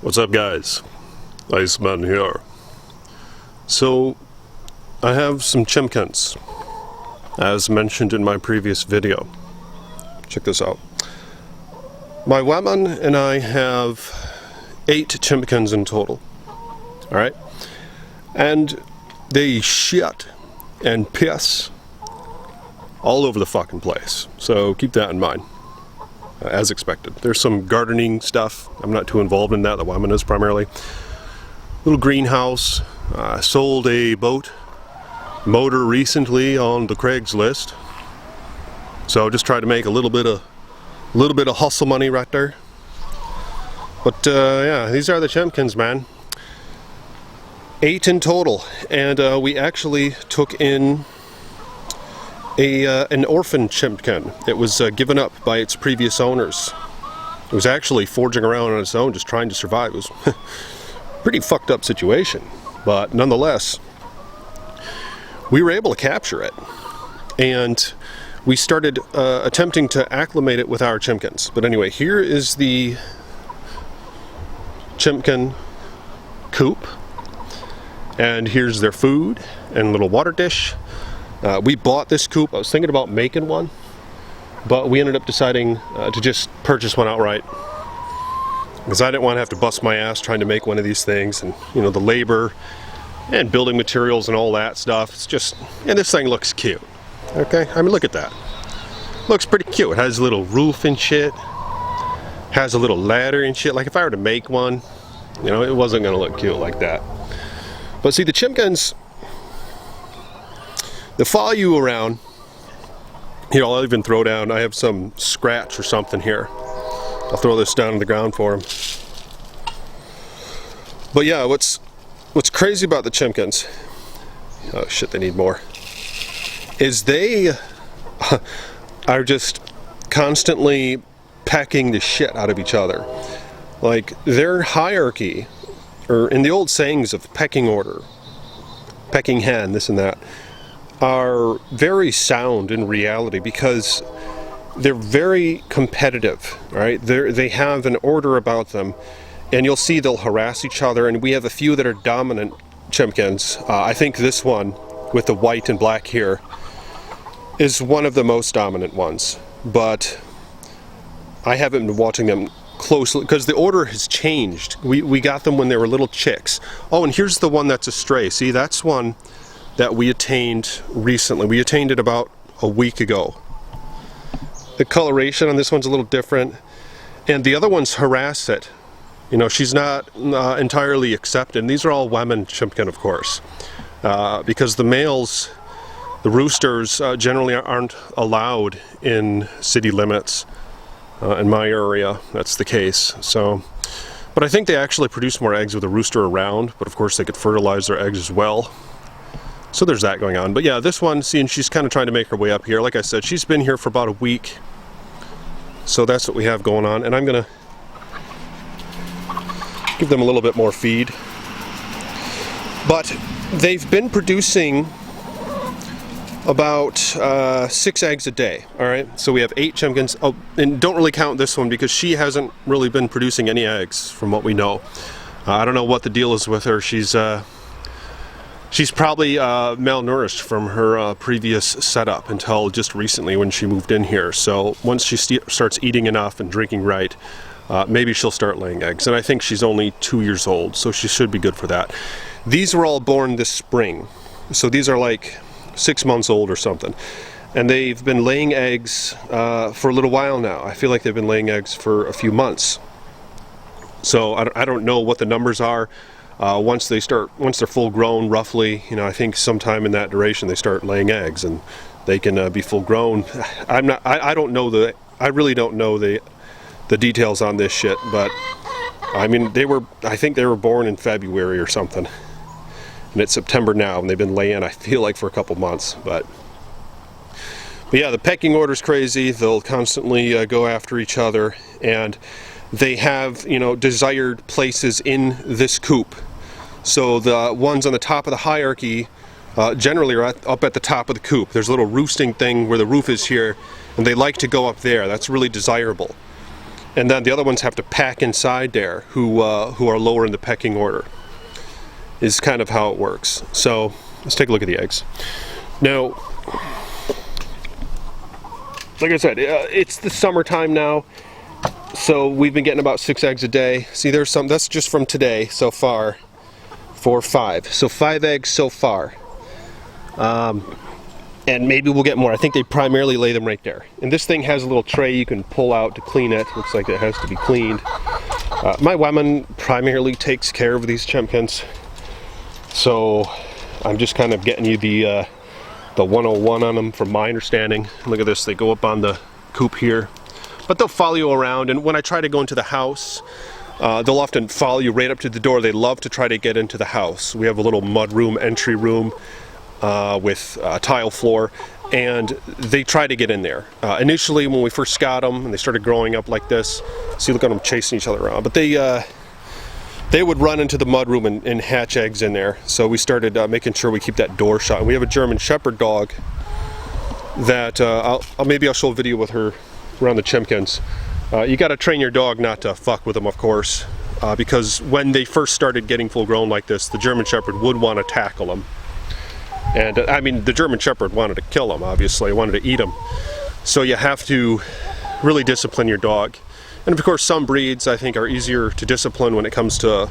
What's up, guys? Iceman here. So, I have some Chimkins, as mentioned in my previous video. Check this out. My woman and I have 8 Chimkins in total. Alright? And they shit and piss all over the fucking place. So keep that in mind. As expected. There's some gardening stuff. I'm not too involved in that. The woman is primarily. Little greenhouse. Sold a boat motor recently on the Craigslist. So just try to make a little bit of hustle money right there. But yeah, these are the Chimkins, man. 8 in total, and we actually took in an orphan Chimkin. It was given up by its previous owners. It was actually foraging around on its own, just trying to survive. It was a pretty fucked up situation, but nonetheless, we were able to capture it, and we started attempting to acclimate it with our Chimkins. But anyway, here is the Chimkin coop, and here's their food and a little water dish. We bought this coop. I was thinking about making one, but we ended up deciding to just purchase one outright, because I didn't want to have to bust my ass trying to make one of these things, and you know, the labor and building materials and all that stuff. It's just, and this thing looks cute. Okay, I mean, look at that. Looks pretty cute. It has a little roof and shit. Has a little ladder and shit. Like if I were to make one, you know, it wasn't gonna look cute like that. But see, the Chimkins, they follow you around. Here, I'll even throw down, I have some scratch or something here. I'll throw this down on the ground for them. But yeah, what's crazy about the Chimkins, oh shit, they need more, is they are just constantly pecking the shit out of each other. Like, their hierarchy, or in the old sayings of pecking order, pecking hen, this and that, are very sound in reality, because they're very competitive, right? They have an order about them, and you'll see they'll harass each other, and we have a few that are dominant Chimkins. I think this one with the white and black here is one of the most dominant ones, but I haven't been watching them closely because the order has changed. We got them when they were little chicks. Oh, and here's the one that's a stray. See, that's one that we attained recently. We attained it about a week ago. The coloration on this one's a little different, and the other ones harass it. You know, she's not entirely accepted. And these are all women Chimkin, of course, because the males, the roosters, generally aren't allowed in city limits. In my area, that's the case. So, but I think they actually produce more eggs with a rooster around, but of course they could fertilize their eggs as well. So there's that going on. But yeah, this one, see, and she's kind of trying to make her way up here. Like I said, she's been here for about a week. So that's what we have going on. And I'm gonna give them a little bit more feed. But they've been producing about 6 eggs a day. All right, so we have 8 Chimkins. Oh, and don't really count this one because she hasn't really been producing any eggs from what we know. I don't know what the deal is with her. She's probably malnourished from her previous setup until just recently when she moved in here. So once she starts eating enough and drinking right, maybe she'll start laying eggs. And I think she's only 2 years old, so she should be good for that. These were all born this spring, so these are like 6 months old or something, and they've been laying eggs for a little while now. I feel like they've been laying eggs for a few months, so I don't know what the numbers are. Once they're full grown, roughly, you know, I think sometime in that duration they start laying eggs and they can be full grown. I don't know I really don't know the details on this shit, but I mean, I think they were born in February or something. And it's September now, and they've been laying, I feel like, for a couple months. But yeah, the pecking order's crazy. They'll constantly go after each other, and they have, you know, desired places in this coop. So the ones on the top of the hierarchy generally are up at the top of the coop. There's a little roosting thing where the roof is here, and they like to go up there. That's really desirable. and then the other ones have to pack inside there who are lower in the pecking order. Is kind of how it works. So let's take a look at the eggs. Now, like I said, it's the summertime now, so we've been getting about 6 eggs a day. See, there's some, that's just from today so far, 4 or 5. So 5 eggs so far. And maybe we'll get more. I think they primarily lay them right there. And this thing has a little tray you can pull out to clean it. Looks like it has to be cleaned. My woman primarily takes care of these Chimkins. So I'm just kind of getting you the 101 on them from my understanding. Look at this, they go up on the coop here. But they'll follow you around, and when I try to go into the house, they'll often follow you right up to the door. They love to try to get into the house. We have a little mud room, entry room with a tile floor, and they try to get in there. Initially, when we first got them, and they started growing up like this, see, look at them chasing each other around. But they would run into the mudroom and hatch eggs in there. So we started making sure we keep that door shut. And we have a German Shepherd dog that maybe I'll show a video with her around the Chimkins. You got to train your dog not to fuck with them, of course, because when they first started getting full grown like this, the German Shepherd would want to tackle them. And I mean, the German Shepherd wanted to kill them, obviously, wanted to eat them. So you have to really discipline your dog. And of course, some breeds I think are easier to discipline when it comes to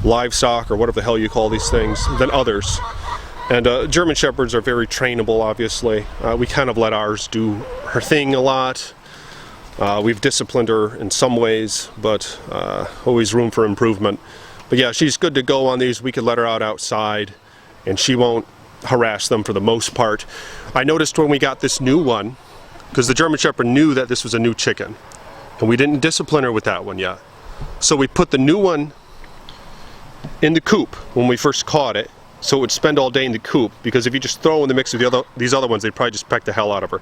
livestock or whatever the hell you call these things than others. And German Shepherds are very trainable, obviously. We kind of let ours do her thing a lot. We've disciplined her in some ways, but always room for improvement. But yeah, she's good to go on these. We could let her out outside and she won't harass them for the most part. I noticed when we got this new one, because the German Shepherd knew that this was a new chicken, and we didn't discipline her with that one yet. So we put the new one in the coop when we first caught it, so it would spend all day in the coop, because if you just throw in the mix with these other ones, they'd probably just peck the hell out of her.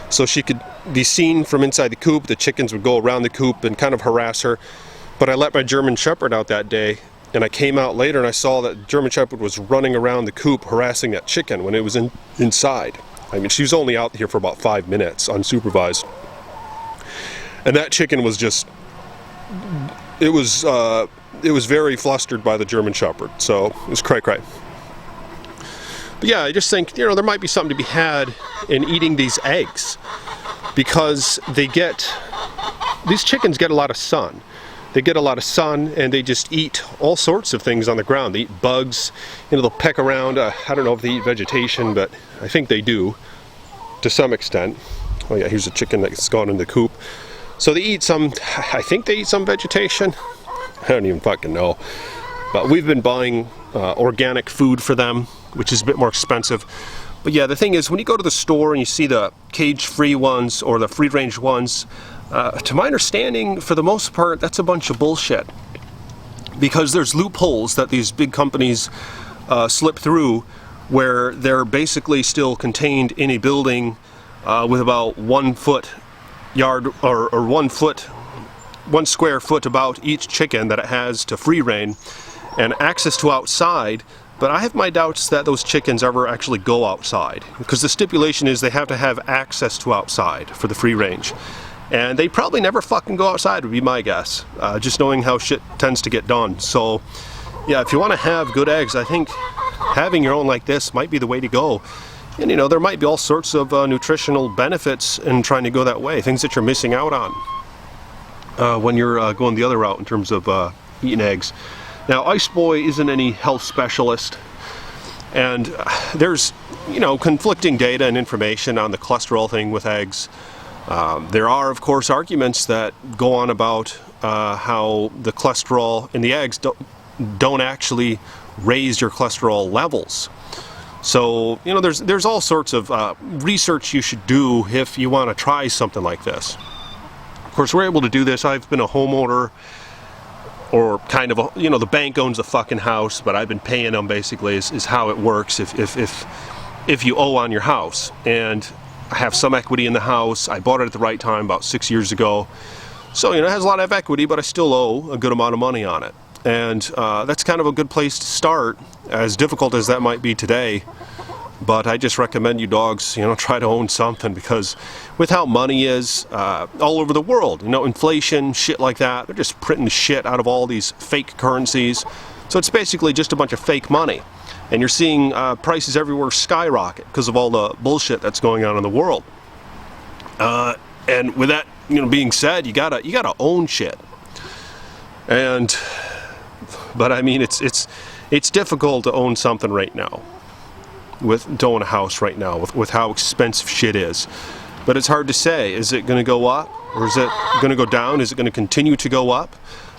So she could be seen from inside the coop. The chickens would go around the coop and kind of harass her. But I let my German Shepherd out that day, and I came out later and I saw that German Shepherd was running around the coop harassing that chicken when it was inside. I mean, she was only out here for about 5 minutes, unsupervised. And that chicken was just, it was very flustered by the German Shepherd, so it was cray-cray. But yeah, I just think, there might be something to be had in eating these eggs, because these chickens get a lot of sun. They get a lot of sun, and they just eat all sorts of things on the ground. They eat bugs, they'll peck around. I don't know if they eat vegetation, but I think they do, to some extent. Oh yeah, here's a chicken that's gone in the coop. So they eat I think they eat some vegetation. I don't even fucking know. But we've been buying organic food for them, which is a bit more expensive. But yeah, the thing is, when you go to the store and you see the cage-free ones or the free-range ones, to my understanding, for the most part, that's a bunch of bullshit. Because there's loopholes that these big companies slip through, where they're basically still contained in a building with about 1 foot yard or 1 square foot about each chicken that it has to free range and access to outside. But I have my doubts that those chickens ever actually go outside, because the stipulation is they have to have access to outside for the free range, and they probably never fucking go outside, would be my guess, just knowing how shit tends to get done. So yeah, if you want to have good eggs, I think having your own like this might be the way to go. And there might be all sorts of nutritional benefits in trying to go that way, things that you're missing out on when you're going the other route in terms of eating eggs. Now, Ice Boy isn't any health specialist, and there's, conflicting data and information on the cholesterol thing with eggs. There are, of course, arguments that go on about how the cholesterol in the eggs don't actually raise your cholesterol levels. So, there's all sorts of research you should do if you want to try something like this. Of course, we're able to do this. I've been a homeowner, or kind of the bank owns the fucking house, but I've been paying them, basically, is how it works if you owe on your house. And I have some equity in the house. I bought it at the right time about 6 years ago. So, it has a lot of equity, but I still owe a good amount of money on it. And that's kind of a good place to start, as difficult as that might be today. But I just recommend you dogs, you know, try to own something, because with how money is all over the world, you know, inflation, shit like that, they're just printing shit out of all these fake currencies. So it's basically just a bunch of fake money. And you're seeing prices everywhere skyrocket because of all the bullshit that's going on in the world. And with that, you know, being said, you gotta own shit. But I mean, it's difficult to own something right now. To own a house right now with how expensive shit is. But it's hard to say. Is it going to go up, or is it going to go down? Is it going to continue to go up?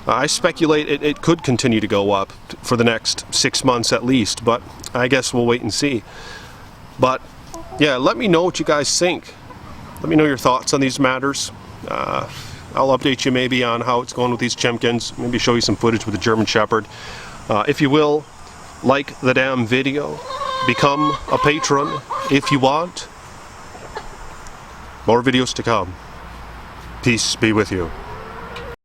I speculate it could continue to go up for the next 6 months at least, but I guess we'll wait and see. But yeah, let me know what you guys think. Let me know your thoughts on these matters. I'll update you maybe on how it's going with these Chimkins, maybe show you some footage with the German Shepherd. If you will, like the damn video, become a patron if you want. More videos to come. Peace be with you.